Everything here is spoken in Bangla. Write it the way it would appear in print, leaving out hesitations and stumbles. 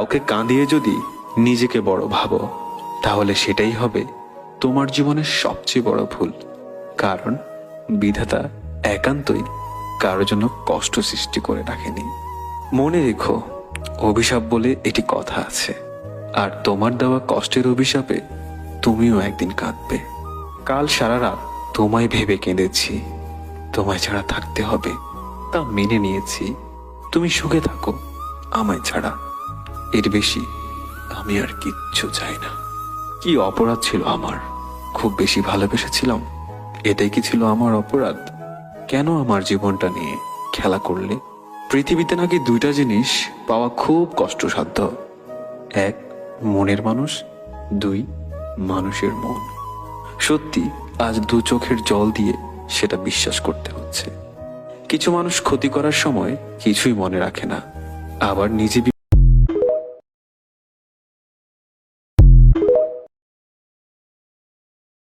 ওকে কাঁদিয়ে যদি নিজেকে বড় ভাবো, তাহলে সেটাই হবে তোমার জীবনের সবচেয়ে বড় ভুল। কারণ বিধাতা একান্তই কারোর জন্য কষ্ট সৃষ্টি করে রাখেনি। মনে রেখো, অভিশাপ বলে এটি কথা আছে, আর তোমার দেওয়া কষ্টের অভিশাপে তুমিও একদিন কাঁদবে। কাল সারা রাত তোমায় ভেবে কেঁদেছি, তোমায় ছাড়া থাকতে হবে তা মেনে নিয়েছি। তুমি সুখে থাকো আমায় ছাড়া, এর বেশি আমি আর কিচ্ছু চাই না। কি অপরাধ ছিল আমার? খুব বেশি ভালোবেসেছিলাম, এটাই কি ছিল আমার অপরাধ? কেন আমার জীবনটা নিয়ে খেলা করলে? পৃথিবীতে নাকি দুইটা জিনিস পাওয়া খুব কষ্টসাধ্য, এক মনের মানুষ, দুই মানুষের মন। সত্যি আজ দু চোখের জল দিয়ে সেটা বিশ্বাস করতে হচ্ছে। কিছু মানুষ ক্ষতি করার সময় কিছুই মনে রাখে না, আবার নিজে